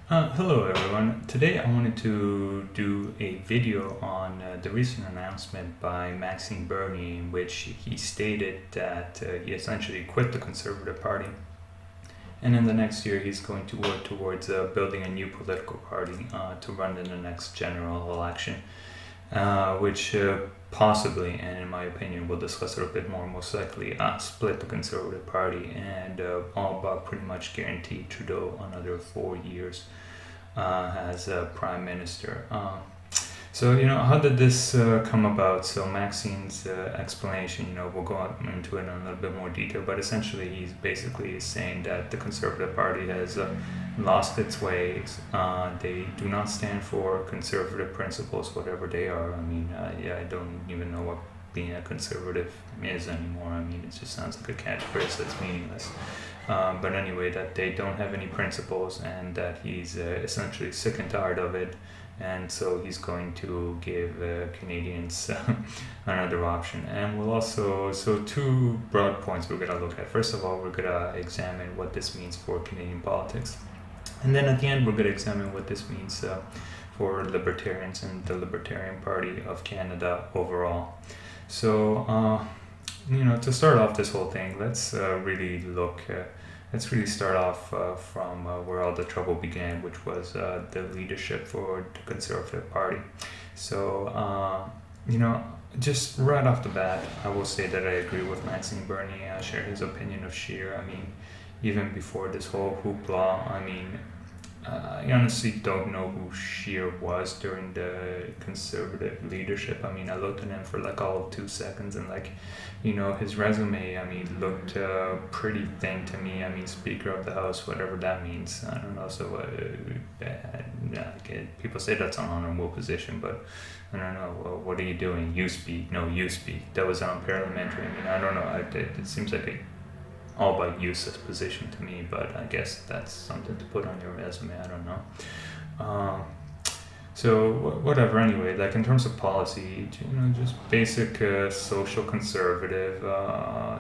Hello everyone. Today I wanted to do a video on the recent announcement by Maxime Bernier in which he stated that he essentially quit the Conservative Party and in the next year he's going to work towards building a new political party to run in the next general election, which possibly, and in my opinion we'll discuss it a bit more, most likely split the Conservative Party and all but pretty much guarantee Trudeau another 4 years as Prime Minister. How did this come about? So Maxine's explanation, we'll go into it in a little bit more detail, but essentially he's basically saying that the Conservative Party has lost its ways. They do not stand for conservative principles, whatever they are. I don't even know what being a conservative is anymore. It just sounds like a catchphrase that's meaningless. But anyway, that they don't have any principles and that he's essentially sick and tired of it. And so he's going to give Canadians another option. And we'll also, so two broad points we're going to look at. First of all, we're going to examine what this means for Canadian politics. And then at the end, we're going to examine what this means for Libertarians and the Libertarian Party of Canada overall. So, to start off this whole thing, let's really start off from where all the trouble began, which was the leadership for the Conservative Party. So, just right off the bat, I will say that I agree with Maxime Bernier. I share his opinion of Scheer. Even before this whole hoopla, I honestly don't know who Scheer was during the Conservative leadership. I looked at him for all of 2 seconds and his resume, looked pretty thin to me. Speaker of the House, whatever that means. I don't know. So people say that's an honorable position, but I don't know. Well, what are you doing? You speak. No, you speak. That was unparliamentary. I don't know. It seems like a all but useless position to me, but I guess that's something to put on your resume. I don't know. So whatever. Anyway, in terms of policy, just basic social conservative,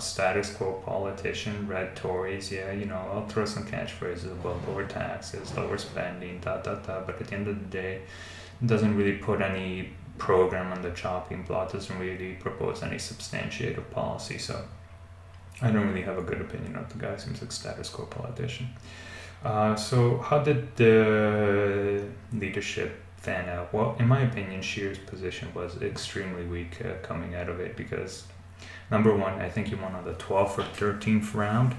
status quo politician, red Tories. Yeah, I'll throw some catchphrases about lower taxes, lower spending, But at the end of the day, it doesn't really put any program on the chopping block. Doesn't really propose any substantiated policy. So I don't really have a good opinion of the guy. Seems like a status quo politician. So how did the leadership fan out? Well, in my opinion, Scheer's position was extremely weak coming out of it because, number one, I think he won on the 12th or 13th round,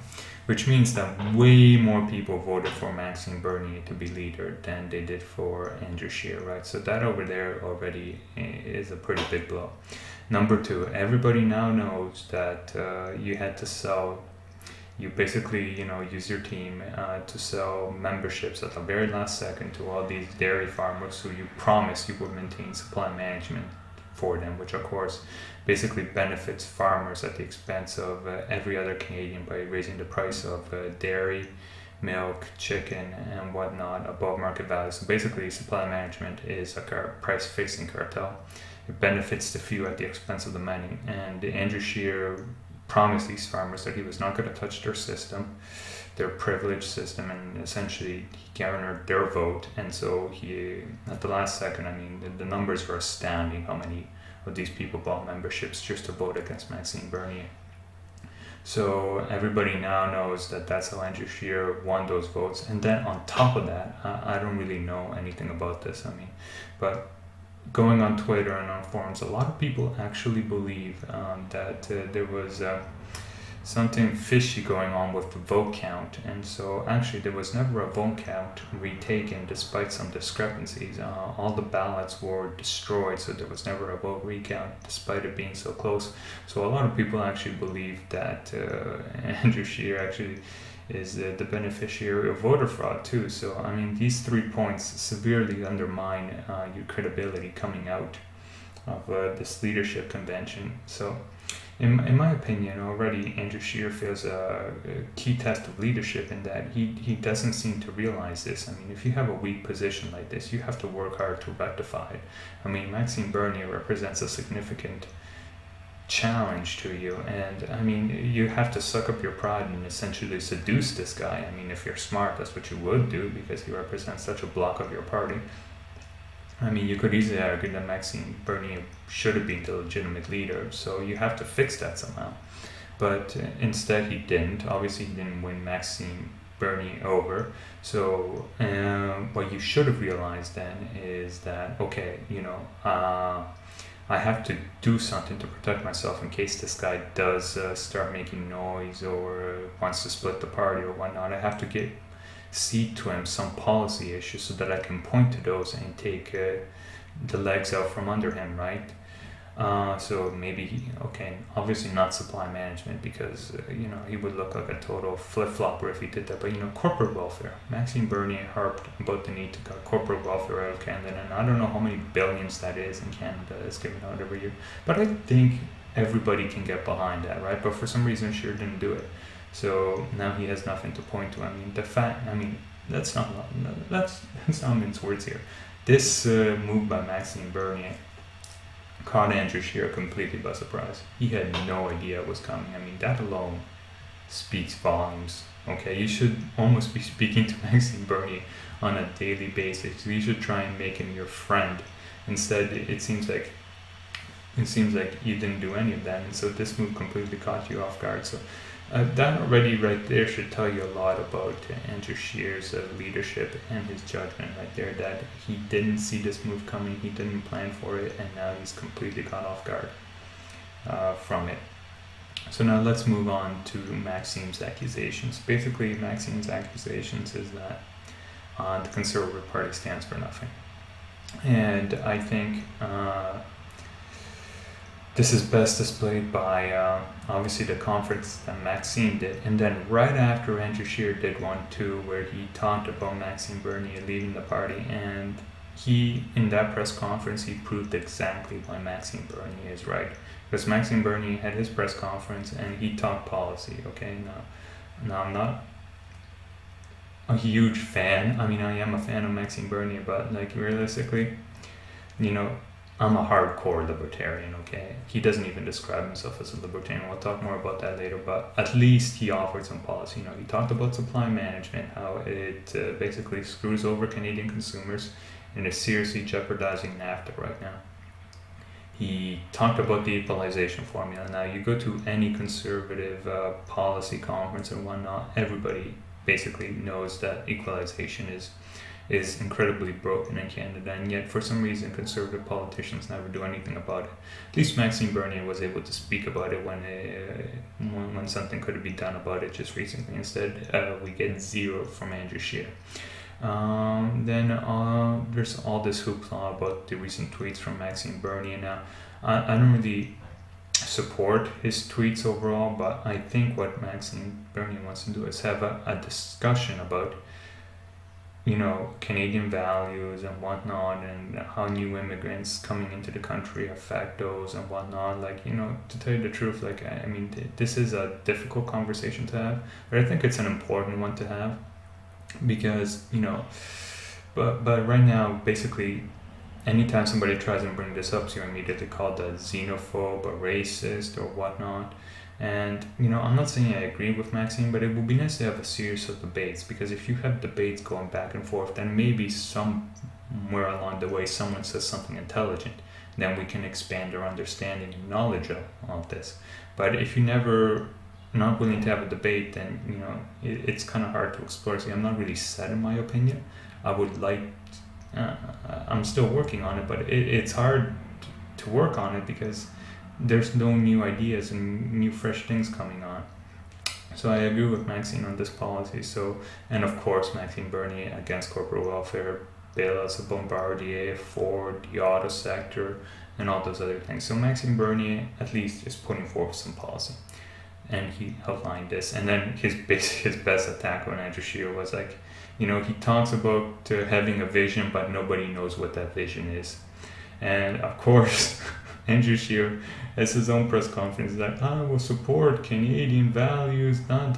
which means that way more people voted for Maxime Bernier to be leader than they did for Andrew Scheer, right? So that over there already is a pretty big blow. Number two, everybody now knows that you had to sell, you basically, use your team to sell memberships at the very last second to all these dairy farmers who you promised you would maintain supply management for them, which of course basically benefits farmers at the expense of every other Canadian by raising the price of dairy, milk, chicken, and whatnot above market value. So basically, supply management is a price-fixing cartel. It benefits the few at the expense of the many. And Andrew Scheer promised these farmers that he was not going to touch their system, their privileged system, and essentially he garnered their vote. And so he, at the last second, the numbers were astounding how many of these people bought memberships just to vote against Maxime Bernier. So everybody now knows that that's how Andrew Scheer won those votes. And then on top of that, I don't really know anything about this. But going on Twitter and on forums, a lot of people actually believe that there was something fishy going on with the vote count. And so actually there was never a vote count retaken despite some discrepancies. All the ballots were destroyed, so there was never a vote recount despite it being so close. So a lot of people actually believe that Andrew Scheer actually is the beneficiary of voter fraud too. So these 3 points severely undermine your credibility coming out of this leadership convention. So in my opinion, already Andrew Scheer fails a key test of leadership in that he doesn't seem to realize this. If you have a weak position like this, you have to work hard to rectify it. Maxime Bernier represents a significant challenge to you. And I mean, you have to suck up your pride and essentially seduce this guy. I mean, if you're smart, that's what you would do because he represents such a block of your party. I mean, you could easily argue that Maxime Bernier should have been the legitimate leader, so you have to fix that somehow. But instead, he didn't. Obviously, he didn't win Maxime Bernier over. So, what you should have realized then is that, okay, I have to do something to protect myself in case this guy does start making noise or wants to split the party or whatnot. I have to cede to him some policy issues so that I can point to those and take the legs out from under him, right? So maybe obviously not supply management because he would look like a total flip-flopper if he did that. But corporate welfare. Maxime Bernier harped about the need to get corporate welfare out of Canada, and I don't know how many billions that is in Canada is given out every year. But I think everybody can get behind that, right? But for some reason, Scheer didn't do it. So now he has nothing to point to. I mean, let's not mince words here. This move by Maxime Bernier caught Andrew Scheer completely by surprise. He had no idea it was coming. I mean, that alone speaks volumes. Okay, you should almost be speaking to Maxime Bernier on a daily basis. You should try and make him your friend. Instead, it seems like you didn't do any of that, and so this move completely caught you off guard. So that already right there should tell you a lot about Andrew Scheer's leadership and his judgment right there, that he didn't see this move coming, he didn't plan for it, and now he's completely caught off guard from it. So now let's move on to Maxime's accusations. Basically, Maxime's accusations is that the Conservative Party stands for nothing. And I think this is best displayed by obviously the conference that Maxime did, and then right after Andrew Scheer did one too, where he talked about Maxime Bernier leaving the party, and in that press conference he proved exactly why Maxime Bernier is right. Because Maxime Bernier had his press conference and he talked policy. Okay, now I'm not a huge fan. I mean, I am a fan of Maxime Bernier, but like realistically, I'm a hardcore libertarian, okay? He doesn't even describe himself as a libertarian. We'll talk more about that later, but at least he offered some policy. He talked about supply management, how it basically screws over Canadian consumers and is seriously jeopardizing NAFTA right now. He talked about the equalization formula. Now, you go to any conservative policy conference and whatnot, everybody basically knows that equalization is incredibly broken in Canada, and yet for some reason conservative politicians never do anything about it. At least Maxime Bernier was able to speak about it when something could have been done about it just recently. Instead, we get zero from Andrew Scheer. Then there's all this hoopla about the recent tweets from Maxime Bernier. Now, I don't really support his tweets overall, but I think what Maxime Bernier wants to do is have a discussion about Canadian values and whatnot, and how new immigrants coming into the country affect those and whatnot. Like, to tell you the truth, like, I mean, this is a difficult conversation to have, but I think it's an important one to have because, but right now, basically, anytime somebody tries to bring this up, so you're immediately called a xenophobe, a racist, or whatnot. And, I'm not saying I agree with Maxime, but it would be nice to have a series of debates, because if you have debates going back and forth, then maybe somewhere along the way someone says something intelligent, then we can expand our understanding and knowledge of this. But if you're not willing to have a debate, then, it's kind of hard to explore. See, I'm not really set in my opinion. I would like, I'm still working on it, but it's hard to work on it because there's no new ideas and new fresh things coming on. So I agree with Maxime on this policy. So, and of course, Maxime Bernier against corporate welfare, bailouts of Bombardier, Ford, the auto sector, and all those other things. So Maxime Bernier at least is putting forth some policy, and he outlined this. And then his best attack on Andrew Scheer was like, he talks about having a vision, but nobody knows what that vision is. And of course, Andrew Scheer has his own press conference that I will support Canadian values, and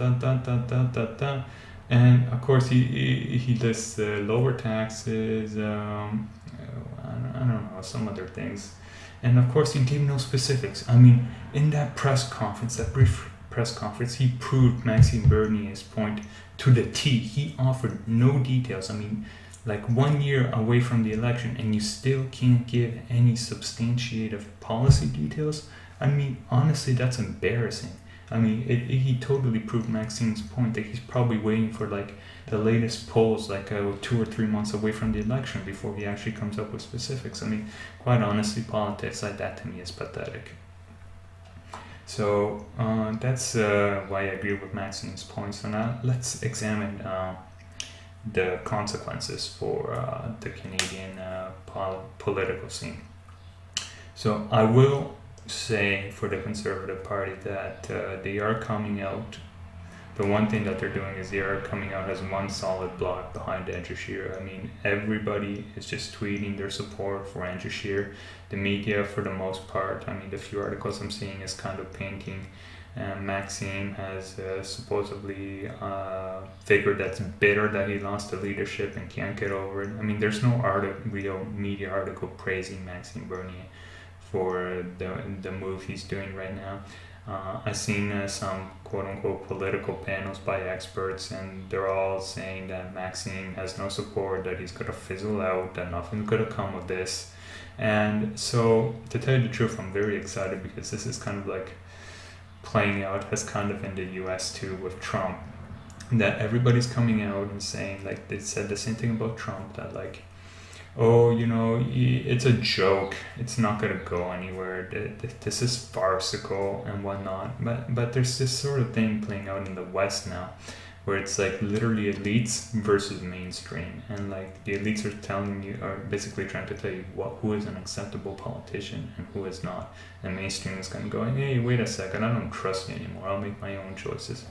of course he lists lower taxes, I don't know, some other things, And of course, he gave no specifics. I mean, in that press conference, that brief press conference, he proved Maxime Bernier's point to the T. He offered no details. I mean, like 1 year away from the election, and you still can't give any substantiative policy details. I mean, honestly, that's embarrassing. I mean, he totally proved Maxime's point that he's probably waiting for like the latest polls, like 2 or 3 months away from the election before he actually comes up with specifics. I mean, quite honestly, politics like that to me is pathetic. So that's why I agree with Maxime's points. So now let's examine the consequences for the Canadian political scene. So I will say for the Conservative Party that they are coming out. The one thing that they're doing is they are coming out as one solid block behind Andrew Scheer. I mean, everybody is just tweeting their support for Andrew Scheer. The media, for the most part, I mean, the few articles I'm seeing is kind of painting. Maxime has supposedly figured that's bitter that he lost the leadership and can't get over it. I mean, there's no real media article praising Maxime Bernier for the move he's doing right now. I've seen some quote-unquote political panels by experts, and they're all saying that Maxime has no support, that he's going to fizzle out, that nothing's going to come of this. And so, to tell you the truth, I'm very excited because this is kind of like playing out as kind of in the US too with Trump, that everybody's coming out and saying, like they said the same thing about Trump, that like, oh, you know, it's a joke, it's not going to go anywhere, this is farcical and whatnot. But there's this sort of thing playing out in the West now, where it's like literally elites versus mainstream, and like the elites are basically trying to tell you who is an acceptable politician and who is not, and mainstream is kind of going, hey, wait a second, I don't trust you anymore, I'll make my own choices.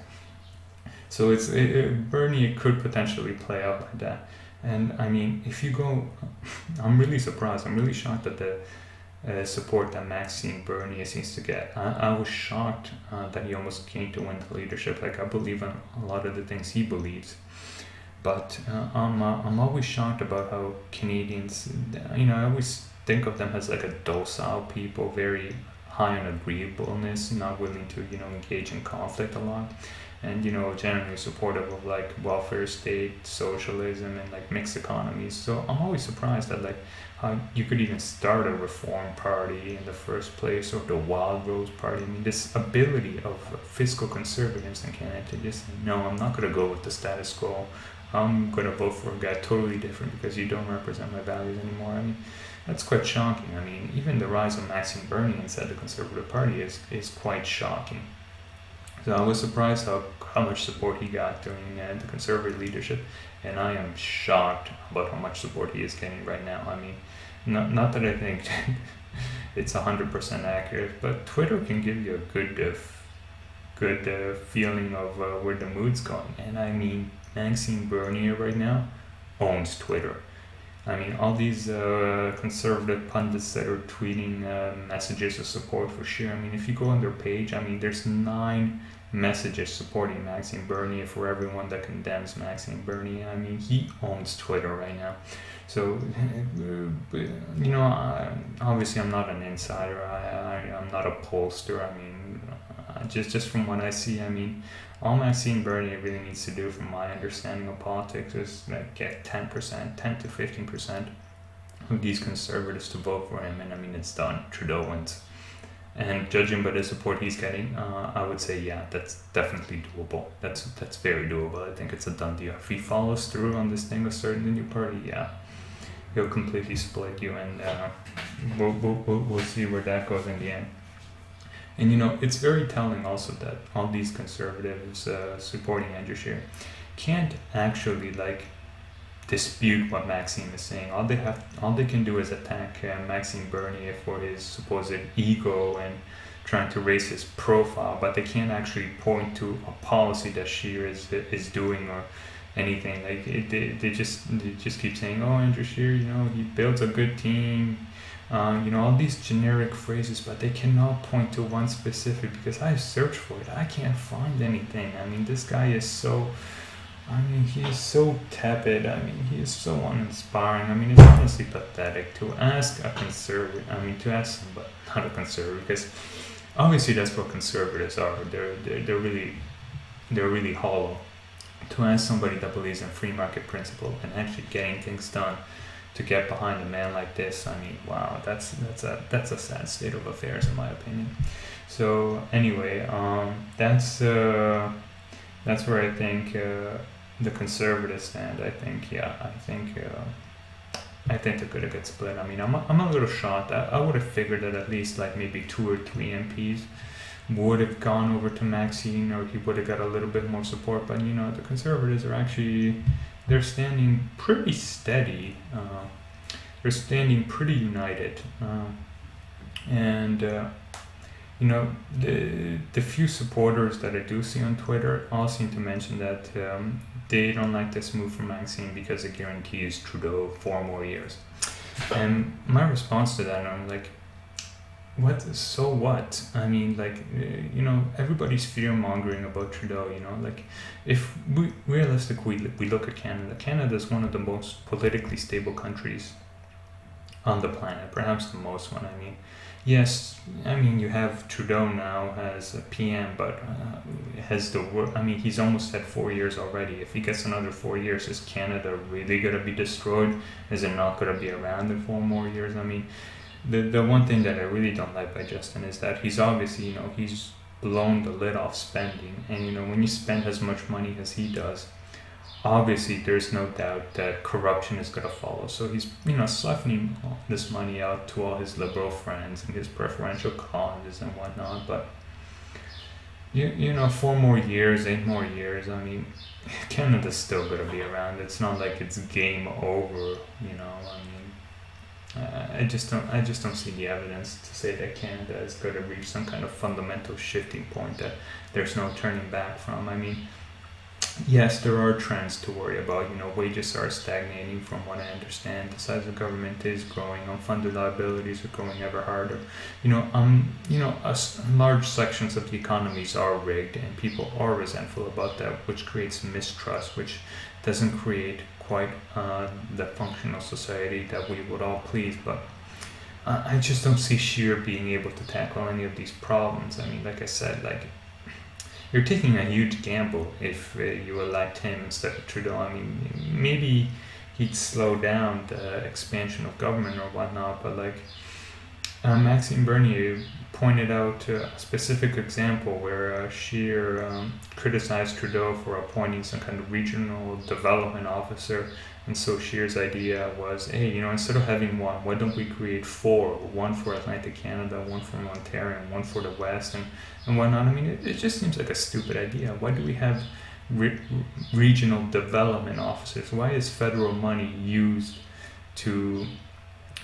So Bernie could potentially play out like that. And I mean, if you go, I'm really surprised, I'm really shocked at the support that Maxime Bernier seems to get. I was shocked that he almost came to win the leadership. Like, I believe in a lot of the things he believes, but I'm always shocked about how Canadians, you know, I always think of them as like a docile people, very high on agreeableness, not willing to, you know, engage in conflict a lot, and, you know, generally supportive of like welfare state, socialism, and like mixed economies. So I'm always surprised that like how you could even start a reform party in the first place, or the Wild Rose Party. I mean, this ability of fiscal conservatives in Canada to just say, no, I'm not going to go with the status quo, I'm going to vote for a guy totally different because you don't represent my values anymore. I mean, that's quite shocking. I mean, even the rise of Maxime Bernier inside the Conservative Party is quite shocking. So I was surprised how much support he got during the Conservative leadership, and I am shocked about how much support he is getting right now. I mean, not that I think it's 100% accurate, but Twitter can give you a good feeling of where the mood's going. And I mean, Maxime Bernier right now owns Twitter. I mean, all these conservative pundits that are tweeting messages of support for Scheer. I mean, if you go on their page, I mean, there's 9 messages supporting Maxime Bernier for everyone that condemns Maxime Bernier. I mean, he owns Twitter right now. So, you know, obviously I'm not an insider. I'm not a pollster. I mean, just from what I see, I mean, all Maxime Bernier really needs to do, from my understanding of politics, is like get 10% to 15% of these conservatives to vote for him, and I mean, it's done. Trudeau wins. And judging by the support he's getting, I would say, yeah, that's definitely doable. That's very doable. I think it's a done deal. If he follows through on this thing of starting the new party, yeah, he'll completely split you, and we'll see where that goes in the end. And, you know, it's very telling also that all these conservatives supporting Andrew Scheer can't actually like dispute what Maxime is saying. All they can do is attack Maxime Bernier for his supposed ego and trying to raise his profile, but they can't actually point to a policy that Scheer is doing or anything. Like they just keep saying, oh, Andrew Scheer, you know, he builds a good team. You know, all these generic phrases, but they cannot point to one specific, because I searched for it. I can't find anything. I mean, this guy is so I mean, he's so tepid. I mean, he is so uninspiring. I mean, it's honestly pathetic to ask a conservative. I mean, to ask somebody, not a conservative, because obviously that's what conservatives are. They're really hollow. To ask somebody that believes in free market principle and actually getting things done, to get behind a man like this, I mean, wow, that's a sad state of affairs in my opinion. So anyway, that's where I think the conservatives stand. I think they're gonna get split. I mean, I'm a little shocked. I would have figured that at least like maybe 2 or 3 MPs would have gone over to Maxine, or he would have got a little bit more support. But the conservatives are actually, they're standing pretty steady. They're standing pretty united, and the few supporters that I do see on Twitter all seem to mention that they don't like this move from Maxime because it guarantees Trudeau 4 more years. And my response to that, I'm like, what? So what? I mean, like, everybody's fear mongering about Trudeau. Like, if we realistically we look at Canada, Canada is one of the most politically stable countries on the planet, perhaps the most one. I mean, yes, I mean, you have Trudeau now as a PM, but has the work. I mean, he's almost had 4 years already. If he gets another 4 years, is Canada really gonna be destroyed? Is it not gonna be around in 4 more years? I mean, the one thing that I really don't like by Justin is that he's obviously, he's blown the lid off spending, and when you spend as much money as he does, obviously there's no doubt that corruption is going to follow. So he's siphoning this money out to all his liberal friends and his preferential causes and whatnot. But 4 more years, 8 more years, I mean, Canada's still going to be around. It's not like it's game over. I mean, I just don't see the evidence to say that Canada is going to reach some kind of fundamental shifting point that there's no turning back from. I mean, yes, there are trends to worry about. Wages are stagnating from what I understand. The size of government is growing. Unfunded liabilities are growing ever harder. Large sections of the economies are rigged, and people are resentful about that, which creates mistrust, which doesn't create quite the functional society that we would all please. But I just don't see Scheer being able to tackle any of these problems. I mean, like I said, you're taking a huge gamble if you elect him instead of Trudeau. I mean, maybe he'd slow down the expansion of government or whatnot, but Maxime Bernier pointed out a specific example where Scheer criticized Trudeau for appointing some kind of regional development officer. And so Scheer's idea was, hey, instead of having one, why don't we create 4? One for Atlantic Canada, one for Ontario, and one for the West, and whatnot. I mean, it just seems like a stupid idea. Why do we have regional development officers? Why is federal money used to,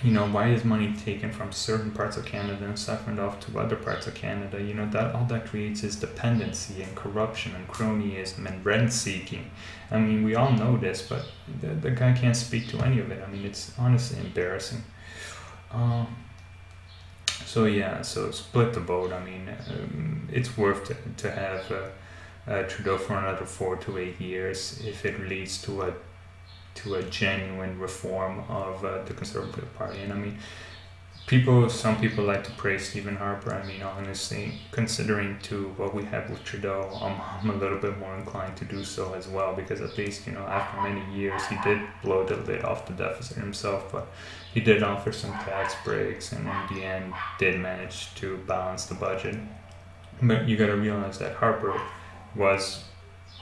why is money taken from certain parts of Canada and siphoned off to other parts of Canada? That all that creates is dependency and corruption and cronyism and rent seeking. I mean, we all know this, but the guy can't speak to any of it. I mean, it's honestly embarrassing. So split the vote. I mean, it's worth to have Trudeau for another 4 to 8 years if it leads to a genuine reform of the Conservative Party. And I mean, some people like to praise Stephen Harper. I mean, honestly, considering to what we have with Trudeau, I'm a little bit more inclined to do so as well, because at least, after many years, he did blow the lid off the deficit himself, but he did offer some tax breaks, and in the end did manage to balance the budget. But you got to realize that Harper was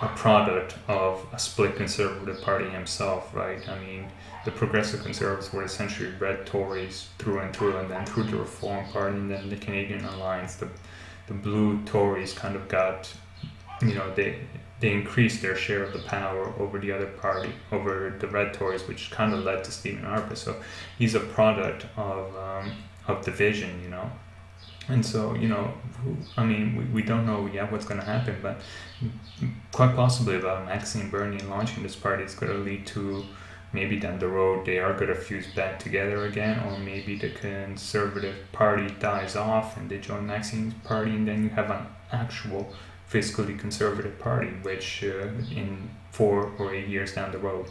a product of a split Conservative Party himself, right? I mean, the Progressive Conservatives were essentially red Tories through and through, and then through the Reform Party, and then the Canadian Alliance, the blue Tories kind of got, they increased their share of the power over the other party, over the red Tories, which kind of led to Stephen Harper. So he's a product of division, And so, we don't know yet what's going to happen, but quite possibly about Maxime Bernier launching this party is going to lead to maybe down the road they are going to fuse back together again, or maybe the Conservative Party dies off and they join Maxime's party, and then you have an actual fiscally conservative party, which in 4 or 8 years down the road.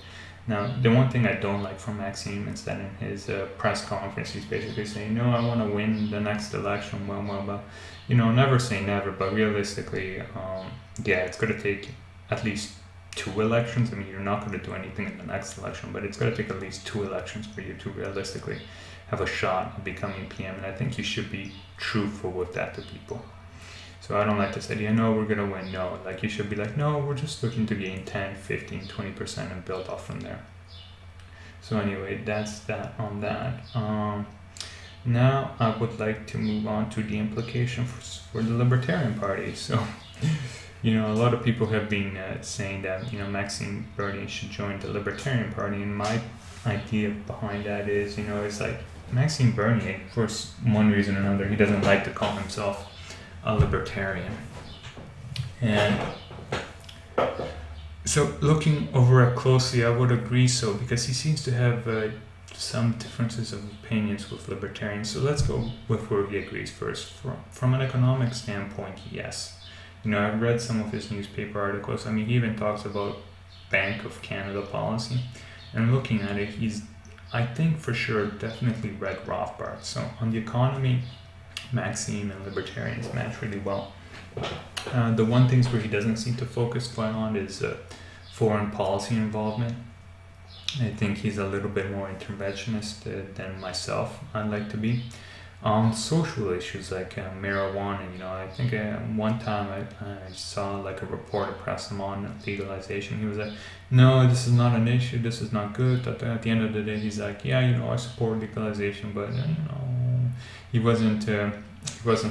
Now, the one thing I don't like from Maxime is that in his press conference, he's basically saying, no, I want to win the next election, but, never say never, but realistically, it's going to take at least 2 elections. I mean, you're not going to do anything in the next election, but it's going to take at least 2 elections for you to realistically have a shot at becoming PM, and I think you should be truthful with that to people. So I don't like to say, we're going to win. No, like you should be like, no, we're just looking to gain 10, 15, 20% and build off from there. So anyway, that's that on that. Now I would like to move on to the implication for the Libertarian Party. So, a lot of people have been saying that, Maxime Bernier should join the Libertarian Party. And my idea behind that is, it's like Maxime Bernier, for one reason or another, he doesn't like to call himself a libertarian. And so looking over it closely, I would agree so, because he seems to have some differences of opinions with libertarians. So let's go with where he agrees first. From an economic standpoint, yes. I've read some of his newspaper articles. I mean, he even talks about Bank of Canada policy. And looking at it, he's, I think for sure, definitely read Rothbard. So on the economy, Maxime and libertarians match really well. The one things where he doesn't seem to focus quite on is foreign policy involvement. I think he's a little bit more interventionist than myself I'd like to be. On social issues like marijuana, I think one time I saw like a reporter press him on legalization. He was like, no, this is not an issue, this is not good. At the end of the day, he's like, I support legalization, but he wasn't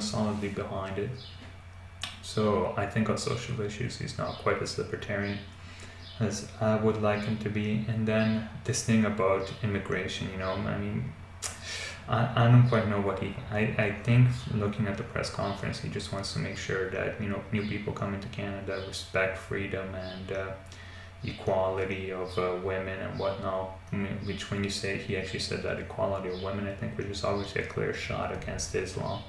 solidly behind it. So I think on social issues, he's not quite as libertarian as I would like him to be. And then this thing about immigration, I don't quite know what I think looking at the press conference, he just wants to make sure that, new people coming to Canada respect freedom and equality of women and whatnot, which when you say, he actually said that equality of women, I think, which is obviously a clear shot against Islam.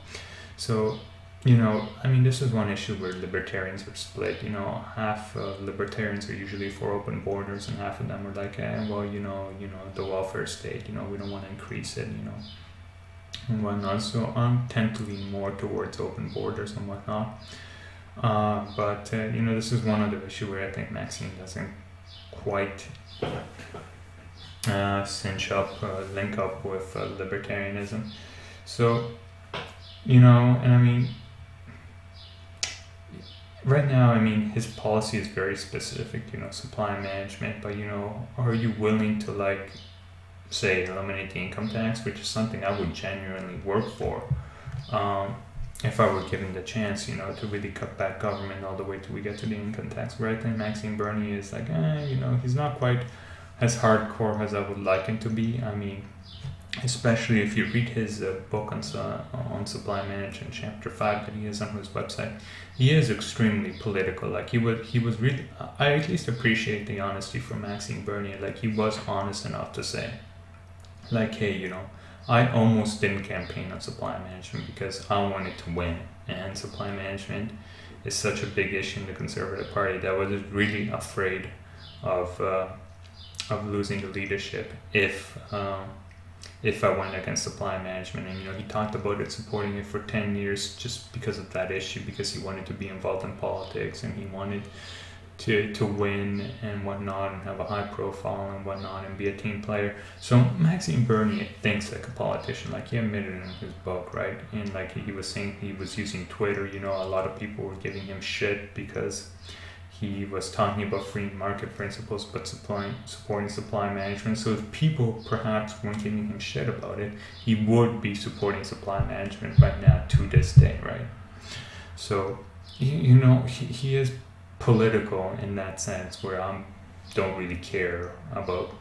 So, this is one issue where libertarians are split. Half libertarians are usually for open borders, and half of them are like, the welfare state, we don't want to increase it, and whatnot. So I tend to lean more towards open borders and whatnot. But this is one other issue where I think Maxime doesn't quite link up with libertarianism. So, right now, his policy is very specific, supply management, but, are you willing to, say, eliminate the income tax, which is something I would genuinely work for, if I were given the chance, to really cut back government all the way till we get to the income tax, where I think Maxime Bernier is like, he's not quite as hardcore as I would like him to be. Especially if you read his book on supply management, chapter 5 that he has on his website, he is extremely political. He was really, I at least appreciate the honesty from Maxime Bernier. He was honest enough to say, hey, I almost didn't campaign on supply management because I wanted to win, and supply management is such a big issue in the Conservative Party that I was really afraid of losing the leadership if I went against supply management. And he talked about it, supporting it for 10 years just because of that issue, because he wanted to be involved in politics and he wanted to win and whatnot, and have a high profile and whatnot, and be a team player. So Maxime Bernier thinks like a politician, he admitted in his book, right? And he was saying, he was using Twitter, a lot of people were giving him shit because he was talking about free market principles but supporting supply management. So if people perhaps weren't giving him shit about it, he would be supporting supply management right now to this day, right? So, he is political in that sense, where I don't really care about,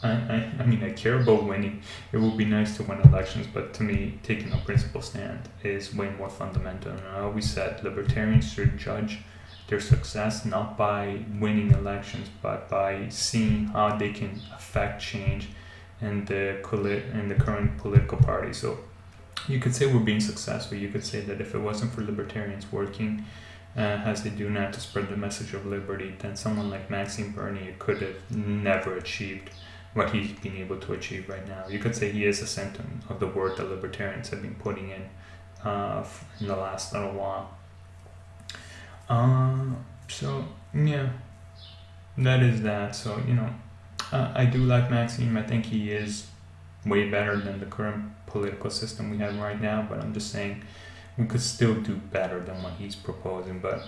I care about winning. It would be nice to win elections, but to me, taking a principle stand is way more fundamental. And I always said libertarians should judge their success not by winning elections, but by seeing how they can affect change in the current political party. So you could say we're being successful. You could say that if it wasn't for libertarians working as they do now to spread the message of liberty, then someone like Maxime Bernier could have never achieved what he's been able to achieve right now. You could say he is a symptom of the work the libertarians have been putting in the last little while. So yeah, that is that. So I do like Maxime. I think he is way better than the current political system we have right now, but I'm just saying we could still do better than what he's proposing. But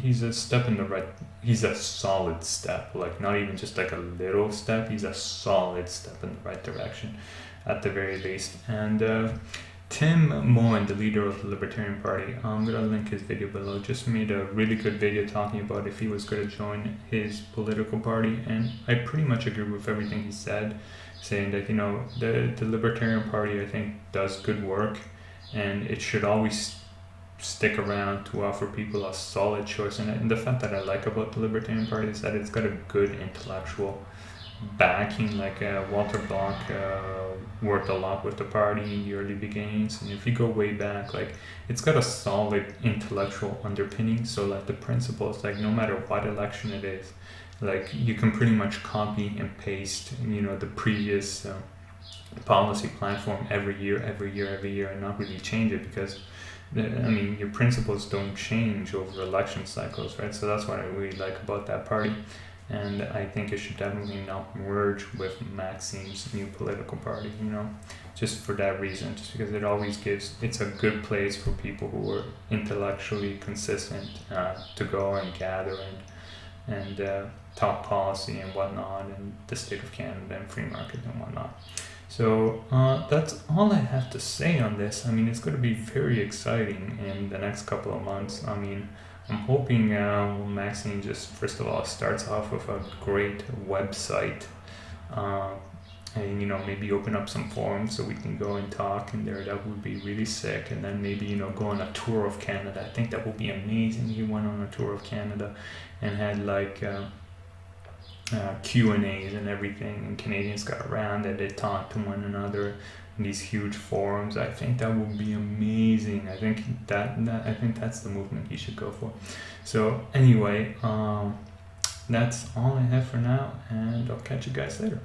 he's a step in the right, he's a solid step, like not even just like a little step, he's a solid step in the right direction at the very least. And Tim Moen, the leader of the Libertarian Party, I'm gonna link his video below, just made a really good video talking about if he was gonna join his political party, and I pretty much agree with everything he said, saying that the Libertarian Party, I think, does good work, and it should always stick around to offer people a solid choice. And the fact that I like about the Libertarian Party is that it's got a good intellectual backing. Like Walter Block worked a lot with the party in the early beginnings, and if you go way back, like it's got a solid intellectual underpinning. So like the principles, like no matter what election it is, like you can pretty much copy and paste the previous policy platform every year, and not really change it, because your principles don't change over election cycles, right? So that's what I really like about that party, and I think it should definitely not merge with Maxime's new political party, just for that reason, just because it always it's a good place for people who are intellectually consistent to go and gather and talk policy and whatnot, and the state of Canada and free market and whatnot. So that's all I have to say on this. It's going to be very exciting in the next couple of months. I'm hoping Maxime just first of all starts off with a great website, and maybe open up some forums so we can go and talk in there. That would be really sick. And then maybe go on a tour of Canada. I think that would be amazing. He went on a tour of Canada and had like Q&As and everything, and Canadians got around and they talked to one another in these huge forums. I think that would be amazing. I think that's the movement he should go for. So anyway, that's all I have for now, and I'll catch you guys later.